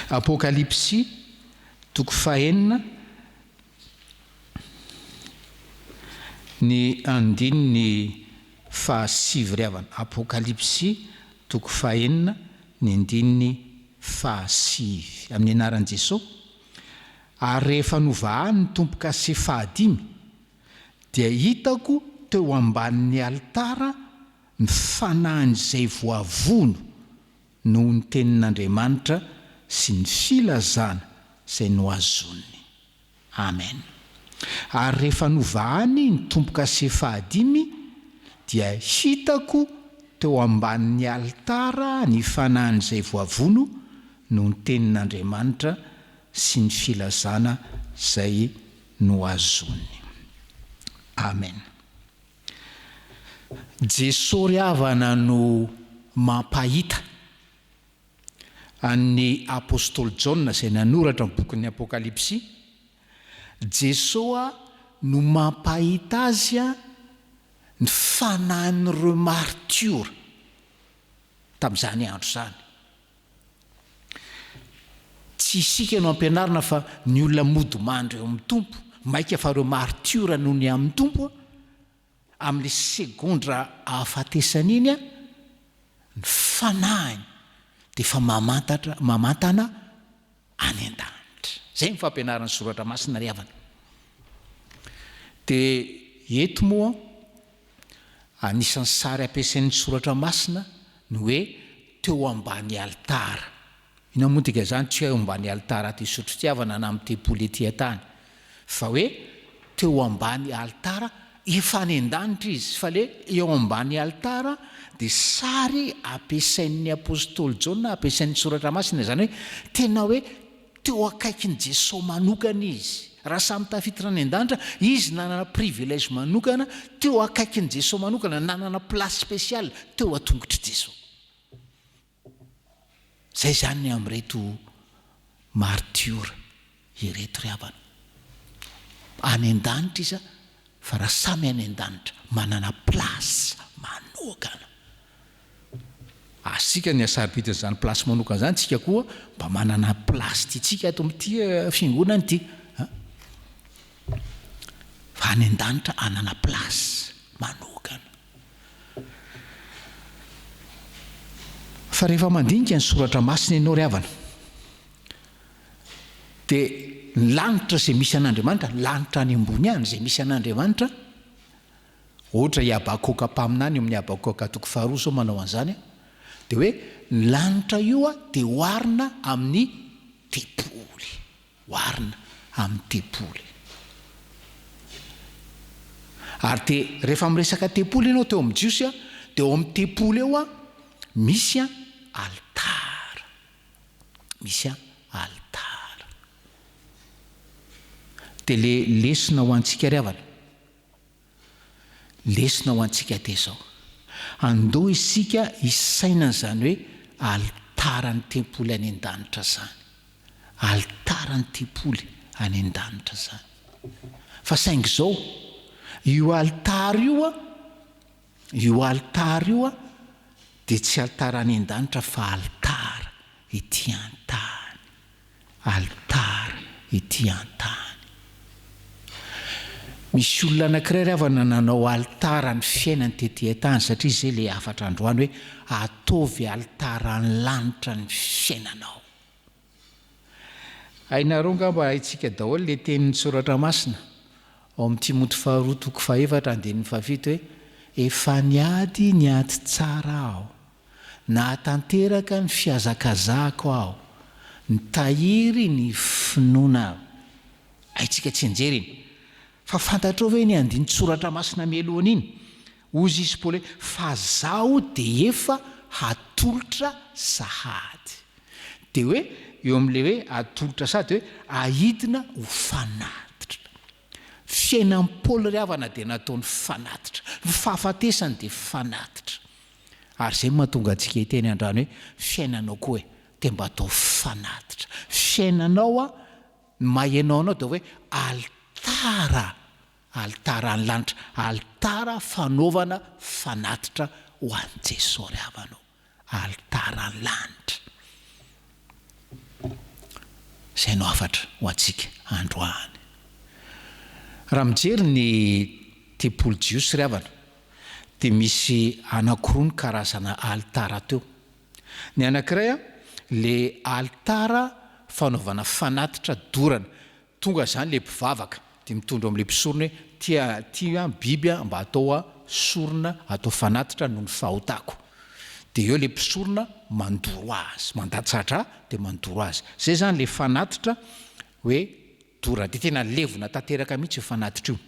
Apokalipsy toko fahenina ny andininy fahasivy ry havana. Apokalipsy toko fahenina ny andininy fahasivy amin'ny anaran'i Jesosy. Ary rehefa novahany ny tompoka sy fahadimy dia hitako teo ambanin'ny altara ny fanahin'izay voavono noho ny tenin'Andriamanitra sy ny filazana izay noazoniny. Amen. Ary rehefa novahany ny tompoka sy fahadimy dia hitako teo ambanin'ny altara ny fanahin'izay voavono noho ny tenin'Andriamanitra sy ny filazana izay noazoniny. Amen. Jesosy ry havana no mampahita an'ny apôstôly Jaona izay nanoratra ny bokin'ny Apokalipsy. Jesosy no mampahita azy ny fanahin'ireo martiora tamin'izany andro izany. Tsy isika no ampianarina fa ny olona modimandry eo amin'ny tompo, maika fa ireo martiora noho ny amin'ny tompo amin'ny segondra ahafatesana iny ny fanahiny dia efa mamantana any an-danitra. Zay ny fampianarana soratra masina ry havana. Dia eto moa anisan'ny sary ampiasain'ny soratra masina ny hoe teo ambany altara. Ina moa tika zany tsy hoe ambany altara ty sotro tiavana na amin'ny tempoly ety an-tany, fa hoe teo ambany altara efa any an-danitra izy, fa le eo ambany altara dia sary ampiasain'ny apôstôly Jaona, ampiasain'ny soratra masina, zany hoe tena hoe teo akaikin'i Jesosy manokana izy. Raha samy tafiditra any an-danitra, izy nanana privilège manokana teo akaikin'i Jesosy manokana, nanana place spéciale teo atongotry Jesosy. Zay zany amin'ireto martiora ireto ry havana. Any an-danitra izy fa raha samy any an-danitra manana place manokana. Asika ny asaribitany zany place manokana zany, tsika koa mba manana place titsika ato amin'ity fiangonana ity. Fa any an-danitra anana place manokana. Fa rehefa mandinika ny soratra masina ianao ry havana, dia ny lanitra izay misy an'Andriamanitra, lanitra any ambony any izay misy an'Andriamanitra, ohatra i Habakoka mpaminany amin'ny Habakoka toko 2 zao manao an'izany, dia hoe ny lanitra io dia oharina amin'ny tempoly, oharina amin'ny tempoly. Ary dia rehefa miresaka tempoly ianao teo amin'ny jiosy dia eo amin'ny tempoly eo misy altara, misy altara. Dia le lesona ho antsika ry havana, lesona ho antsika te zao, andao isika isaina zany hoe altaran'ny tempoly any an-danitra zany, altaran'ny tempoly any an-danitra zany. Fa saingy zao io altara io dia tsy altara any an-danitra fa altara ety an-tany, altara ety an-tany. Misy olona anankiray ry havana nanao altara ny fiainany tetỳ an-tany, satria zay le afatra androany hoe ataovy altara ny lanitra ny fiainanao. Hainareo ngamba haitsika daholo le tenin'ny soratra masina ao amin'ny Timoty 2:4-7 hoe efa niady tsara aho, nahatanteraka ny fiazakazako aho, nitahiry ny finoana aho. Haitsika tsy anjery iny. Fa fantatrao ve ny andiny soratra masina mialohan'iny? Ozy izy Paoly hoe fa zaho dia efa hatolotra sahady. Dia hoe eo amin'le hoe hatolotra sahady hoe ahidina ho fanatitra. Fiainan'i Paoly ry havana dia nataony fanatitra, ny fahafatesany dia fanatitra. Ary zay mahatonga antsika hiteny andrano hoe fiainanao koa dia mba atao fanatitra. Fiainanao mahainao anao dia hoe altara ny lanitra, altara fanaovana fanatitra ho an'i Jesosy ry havanao, altara ny lanitra. saino afatra ho antsika androany. Raha mijery ny tempolo jiosy ry havana dia misy anankiroa ny karazana altara teo. Ny anankiray le altara fanaovana fanatitra dorana, tonga zany le mpivavaka dia mitondra amin'le mpisorona hoe tia biby mba atao sorona atao fanatitra noho ny fahotako. Dia eo le mpisorona mandoro azy, mandatsatra dia mandoro azy. Zay zany le fanatitra hoe dorana, dia tena levona tanteraka mihitsy io fanatitra io.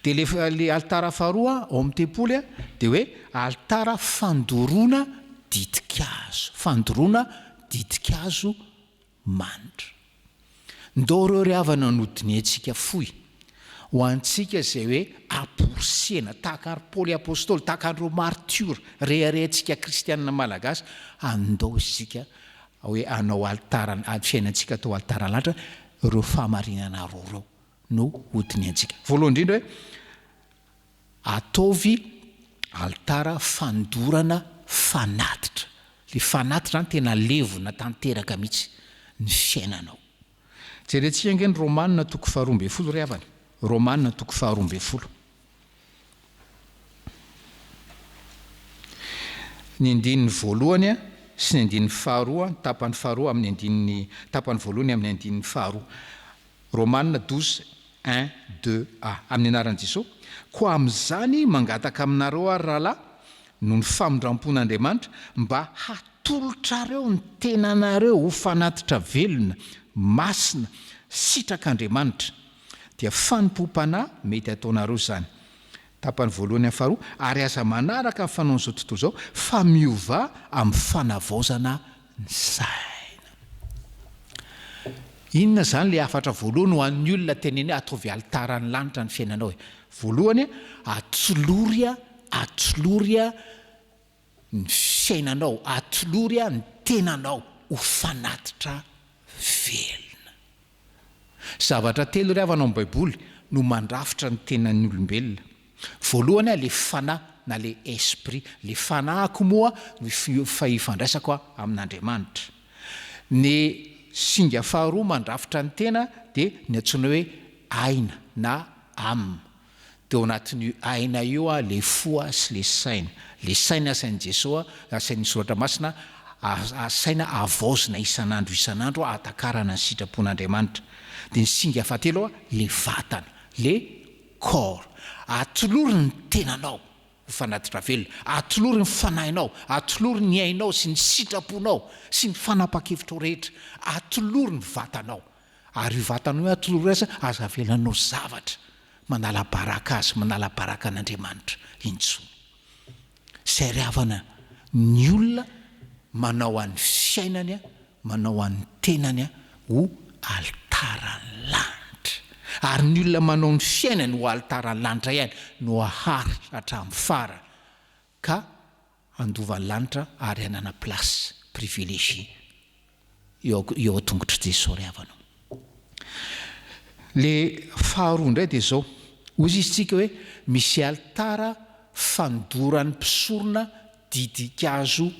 Dia le altara faharoa ao amin'ny tempoly dia hoe altara fandoroana ditikazo, fandoroana ditikazo manitra. Ndao reo ry havana nodiny antsika foy ho antsika izay hoe aporisena tahaka ny Paoly apôstôly, tahaka an'ireo martyra reharehantsika kristianina malagasy, andao isika hoe anao altara, fiainantsika atao altara lanitra, ireo fahamarinana roa reo no hodiny antsika. Voalohany indrindra hoe ataovy altara fandorana fanatitra. Le fanatitra ny tena levona tanteraka mihitsy ny fiainanao. Jerentsika ange ny Romanina toko 12 ry havana. Romanina toko 12. Ny andininy voalohany sy ny andininy faharoa, tapany faharoa amin'ny andininy tapany voalohany amin'ny andininy faharoa. Romanina 12:1-2a amin'ny anaran'i Jesosy. Koa amin'izany mangataka aminareo ary rahalahy noho ny famindrampon'Andriamanitra mba hatolotrareo ny tenanareo ho fanatitra velona, masina, sitrak'Andriamanitra, dia fanimpom-panahy mety ataonareo zany. Tapany voalohany amin'ny faharoa, ary aza manaraka amin'ny fanaon'izao tontolo izao fa miova amin'ny fanavaozana ny saina. Inona zany le afatra voalohany ho an'ny olona teneny ataovy altara ny lanitra ny fiainanao? Voalohany atoloria ny fiainanao, atoloria ny tenanao ho fanatitra velona. Zavatra telo ry havana ao amin'ny Baiboly no mandrafitra ny tenan'ny olombelona. Voalohany le fanahy na le esprit, le fanahiko moa no ifandraisako amin'Andriamanitra. Ny singa faharoa mandrafitra ny tena dia ny antsoina hoe aina na âme. Dia ao anatin'io aina io le fo sy le saina. Le saina asain'i Jesosy, asain'ny soratra masina, saina avaozina isan'andro atakarana ny sitrapon'Andriamanitra. Dia ny singa fahatelo le vatana, le corps. Atolory ny tenanao ho fanatitra velona, atolory ny fanahinao, atolory ny ainao sy ny sitraponao sy ny fanapa-kevitra rehetra, atolory ny vatanao. Ary io vatanao atolory aza avelanao zavatra manala baraka azy, manala baraka an'Andriamanitra intsony. Zay ry havana, ny olona manao an'ny fiainany, manao an'ny tenany ho altarany lanitra. Ary ny olona manao ny fiainany ho altarany lanitra ihany no ahary hatramin'ny fara ka andovan'ny lanitra ary hanana plasy privilégie eo an-tongotry Jesosy ry havana. Le faharoa indray dia zao, ozy izy tsika hoe misy altara fandoran'ny mpisorona didikazo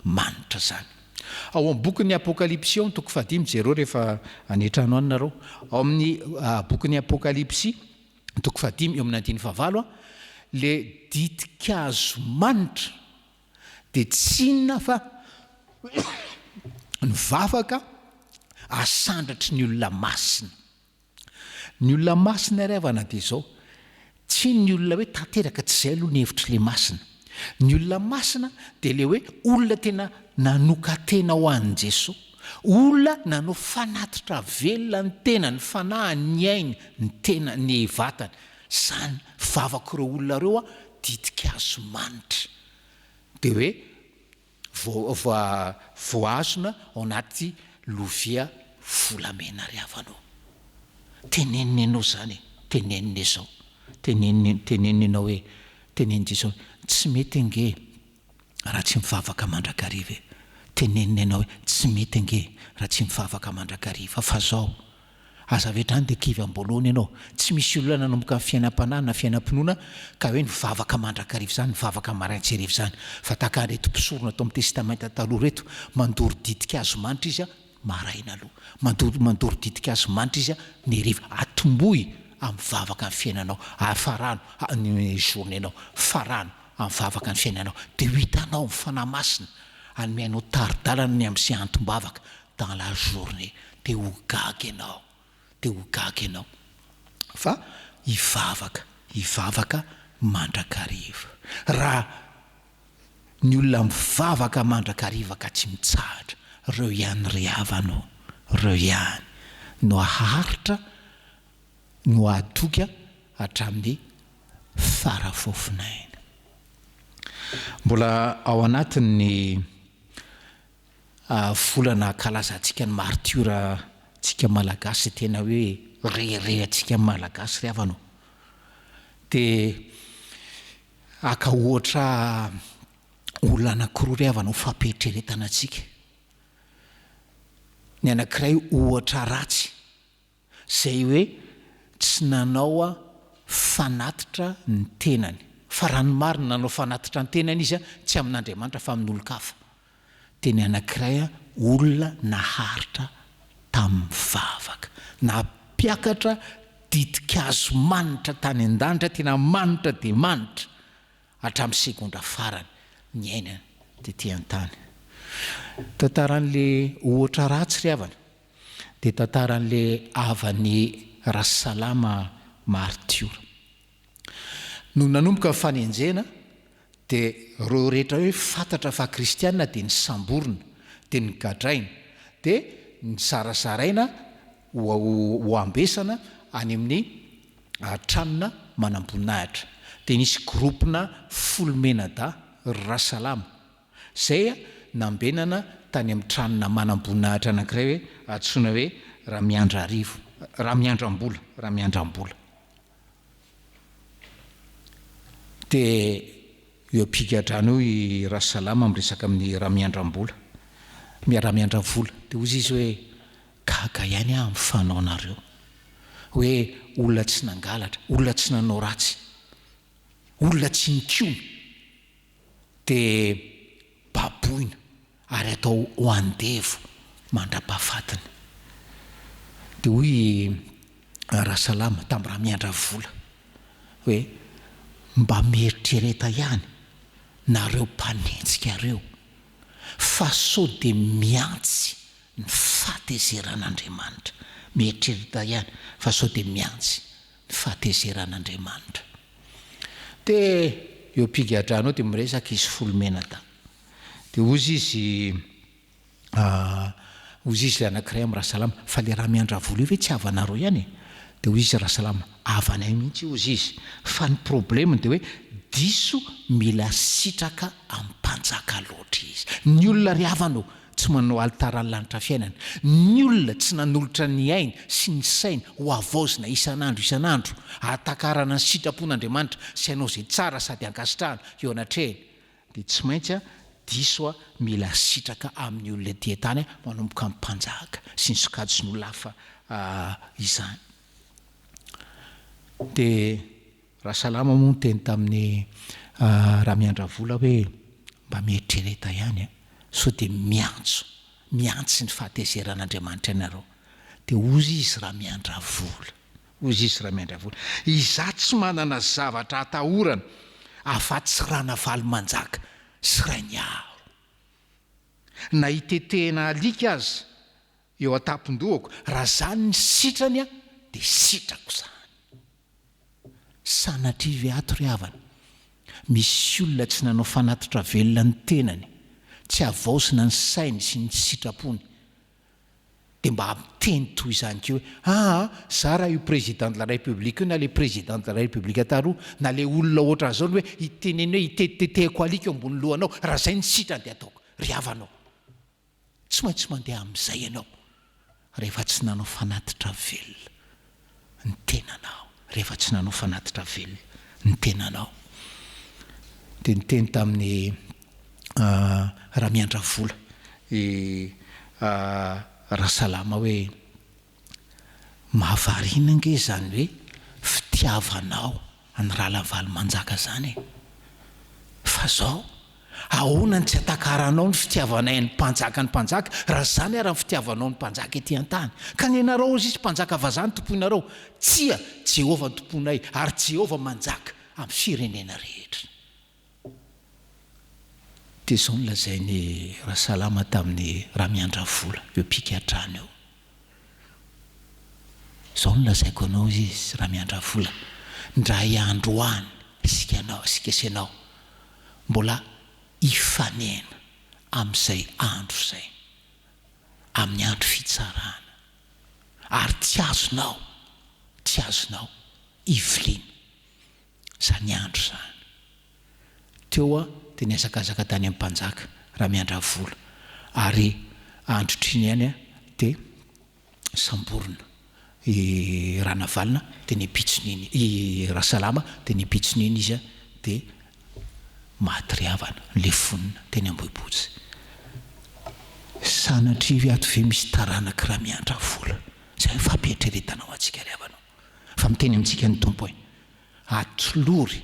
manitra zany. Ao amin'ny bokin'ny Apokalipsy ao toko 5 jereo rehefa anetrano any nareo. Ao amin'ny bokin'ny Apokalipsy toko 5 eo amin'ny 9 le didikazo manitra dia tsy inona fa ny vavaka asandratry ny olona masina. Ny olona masina ry havana dia zao, tsy ny olona hoe tanteraka tsy izay aloha ny hevitry le masina. Ny olona masina dia le hoe olona tena nanokatena ho an'i Jesosy, olona nanao fanatitra velona ny tena, ny fanahy, ny ainy, ny tena, ny vatany. Zany vavaka ireo olona ireo didikazo manitra. Dia hoe voazona ao anaty lovia volamena ry havanao. Teneniny ianao zany, teneniny izao, teneniny ianao hoe, teneniny Jesosy, tsy mety ange raha tsy mivavaka mandrakariva. Teneniny ianao hoe tsy mety ange raha tsy mivavaka mandrakariva. Fa zao aza vetrany dia kivy amboloana ianao. Tsy misy olona nanomboka ny fiainam-panahy na fiainam-pinoana ka hoe nivavaka mandrakariva zany, nivavaka maraintseriva zany. Fa tahaka reto mpisorona tao amin'ny testamenta taloha reto, mandoro didikazo manitra izy maraina aloha mandoro ditika azy manitra izy a ny riva atomboy am'vavaka ny fiainanao afarano ny journée-nao farano am'vavaka ny fiainanao de ho hitanao ny fanahy masina anymianao taridalana ny am'zay antom-bavaka dans la journée de ho gaga ianao fa hivavaka mandrakariva raha ny olona mivavaka mandrakariva ka tsy mitsahatra reo ihany ry havanao reo ihany no aharitra no ahatoka hatramin'ny farafofinaina. Mbola ao anatin'ny volana kalazantsika ny martiora tsika malagasy tena hoe rehatsika malagasy ry havanao de aka ohatra olona anankiroa ry havanao fampietreretana antsika. Ny anankiray ohatra ratsy zay hoe tsy nanao fanatitra ny tenany fa raha ny marina nanao fanatitra ny tenany izy tsy amin'Andriamanitra fa amin'olon-kafa. De ny anankiray olona naharitra tamin'ny vavaka napiakatra didikazo manitra tany an-danitra tena manitra de manitra hatramin'ny segondra farany ny ainany de ty an-tany. Tantaran'le ohatra ratsy ry havana de tantaran'le avan'ny Rasalama martiora no nanomboka fanenjena de reo rehetra hoe fantatra fa kristianina de ny samborina de ny gadraina de ny sarasaraina ho ambesana any amin'ny tranona manam-boninahitra de nisy gropina folomenada Rasalama zay nambenana tany amin'ny tranona manam-boninahitra anankiray hoe atsoina hoe raha miandrambola de eo ampigadrano i Rasalama miresaka amin'ny raha miandram-bola de ozy izy hoe gaga ihany amin'ny fanao nareo hoe olona tsy nangalatra olona tsy nanao ratsy olona tsy nikiona de baboina ary atao ho andevo mandra-pahafatiny. De hoy Rasalama tamin'ny raha miandra vola hoe mba mieritrereta ihany nareo mpanenjika reo fa sao de miantsy ny fahatezeran'Andriamanitra. Mieritrereta ihany fa sao de miantsy ny fahatezeran'Andriamanitra. De eo ampigadranao de miresaka izy folomenada de ozy izy le anankiray amin'ny Rasalama fa le raha miandra vola io ve tsy avanareo ihany de hoy izy Rasalama avanay mihitsy ozy izy fa ny problème de hoe diso mila sitraka amin'ny mpanjaka loatra izy. Ny olona ry havanao tsy manao altaran'ny lanitra fiainana, ny olona tsy nanolotra ny aina sy ny saina ho avaozina isan'andro ahatakarana ny sitrapon'Andriamanitra sy hanao zay tsara sady ankasitrahana eo anatrehany de tsy maintsy diso mila sitraka amin'ny olona ety tany manomboka amin'ny mpanjaka sy ny sokajy sy ny olona hafa izany. De Rasalama moa teny tamin'ny raha miandra vola hoe mba mieritrereta ihany so de miantso ny fahatezeran'Andriamanitra ianareo. De ozy izy raha miandra vola izaho tsy manana zavatra atahorana afa-tsy rana valo-manjaka sy rainiaro na hitetehana alika azy eo an-tampon-dohako raha zany ny sitrany de sitrako zany. Sanatrivy ato ry havana misy olona tsy nanao fanatitra velona ny tenany tsy avaosina ny sainy sy ny sitrapony de mba miteny toy izany keo hoe za raha io président de la république io na le président de la république ataroa na le olona ohatra zao hoe iteneny hoe itetetehako alika eo ambony lohanao raha zay ny sitrany de ataoko. Ry havanao tsy maintsy mandeha amin'izay ianao rehefa tsy nanao fanatitra velona ny tenanao de niteny tamin'ny raha miandra vola Rasalama hoe mahavarina nge zany hoe fitiavanao ny raha lavalo manjaka zany fa zao ahoana ny tsy atakaranao ny fitiavanay ny mpanjaka ny mpanjaka raha zany ary ny fitiavanao ny mpanjaka ety an-tany ka ny ianareo izy mpanjaka vazany tompoinareo tsia Jehova tomponay ary Jehova manjaka amin'ny firenena rehetra. Dia izao no lazainy Rahasalama tamin'ny raha miandra vola eo pika-trano eo. Izao no lazaiko anao izy raha miandra vola ndray androany sika senao mbola ifanena amin'izay andro izay amin'ny andro fitsarana ary tsy azonao iviliana zany andro zany. Teo dia niazakazaka tany amin'ny mpanjaka raha miandra vola ary androtriny ihany dia samborona i Ranavalona dia nipitson'iny i Rahasalama dia nipitson'iny izy dia maty ry havana le fonina teny Ambohibotsy. Sanatrivy ato ve misy taranaka raha miandra vola zay fampietreretanao antsika ry havanao fa miteny amintsika ny tompo hoe atolory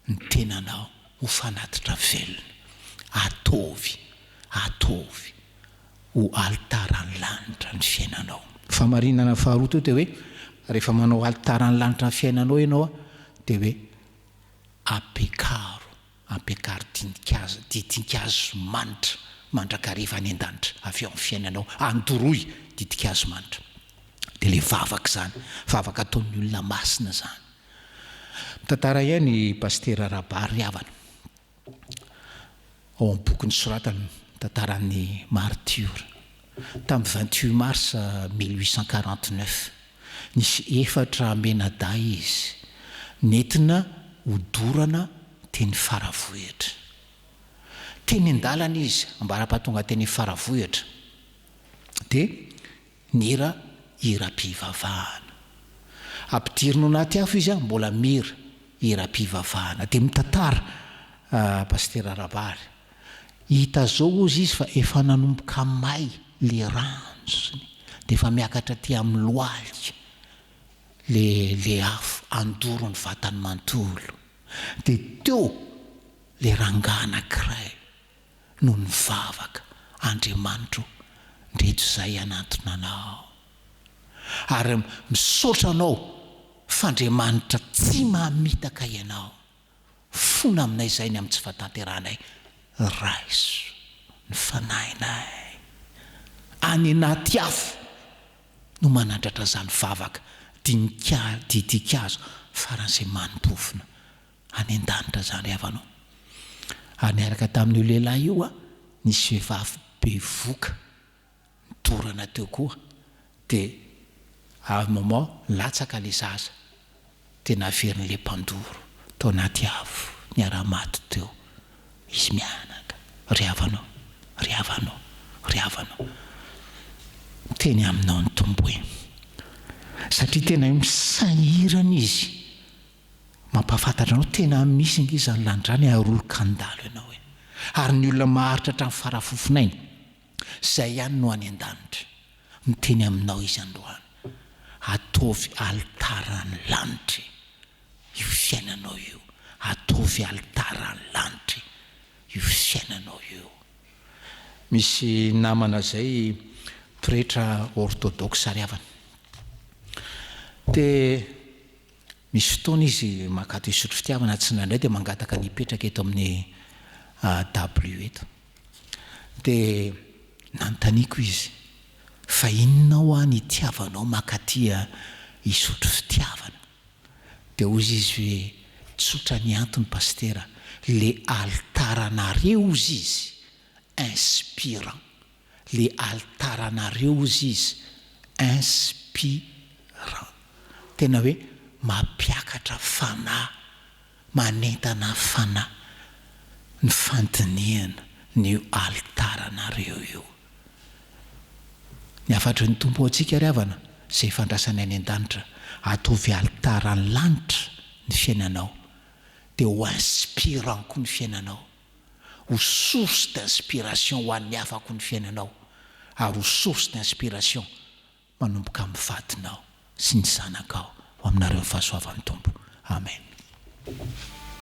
ny tenanao ho fanatitra velona atovy ho altaran'ny lanitra ny fiainanao. Famarinana faharoa teo dia hoe rehefa manao altaran'ny lanitra ny fiainanao ianao dia hoe apekaro didinkazo mandrakariva any an-danitra avy ao amin'ny fiainanao andoroy didinkazo manitra. Dia le vavaka zany vavaka ataon'ny olona masina zany. Tantara ihany Pastera Rabary havana ao amin'ny boky nisoratany tantaran'ny martyra tamin'ny 28 mars 1849 nisy 4 menada izy nentina hodorana teny Faravohitra. Teny an-dalana izy ambara-pahatonga teny Faravohitra dia nira hiram-pivavahana ampidirino anaty afo izy mbola mira hiram-pivavahana dia mitantara Pastera Rabary hita zao izy fa efa nanomboka may le ranjony dia efa miakatra aty amin'ny lohalika le afo andoro ny vatany manontolo dia teo le rangahy anankiray no nivavaka Andriamanitra ndreto izay anatona anao ary misaotra anao f'Andriamanitra tsy mahamitaka ianao fona aminay izay ny amin'ny tsy fahatanteranay raiso ny fanahinay any anaty afo no manandratra zany vavaka didinkazo faran'izay manimpofona any an-danitra zany havanao. Ary niaraka tamin'io lehilahy io nisy vehivavy be voka nidorana teo koa dia moment latsaka le zaza dia naverin'le mpandoro tao anaty afo niara-maty teo izy mianaka ry havanao teny aminao ny tombo hoe satria tena misahirana izy mampafantatra anao tena misy ingizany landrany arolo-kandalo ianao hoe ary ny olona maharitra hatramin'ny farafofinainy izay ihany no any an-danitra miteny aminao izy androany ataovy altaran'ny lanitra io fiainanao io ataovy altaran'ny lanitra io fiainanao io. Misy namana zay pretra orthodoxe ary havana dia misy fotoana izy makato hisotro fitiavana tsy nandray dia mangataka nipetraka eto amin'ny W eto dia nanontaniako izy fa inona ho any itiavanao makatia hisotro fitiavana dia ozy izy hoe tsotra ny antony Pastera le altaranareo ozy izy inspirant le altaranareo ozy izy inspirant tena hoe mampiakatra fanahy manentana fanahy ny fandiniana ny altaranareo io. Ny afatry ny tompo antsika ry havana izay fandraisany any an-danitra ataovy altaran'ny lanitra ny fiainanao dia ho inspirant koa ny fiainanao ho source d'inspiration ho an'ny hafa koa ny fiainanao ary ho source d'inspiration manomboka amin'ny vadinao sy ny zanakao ho aminareo ny fahasoavan'ny tompo. Amen.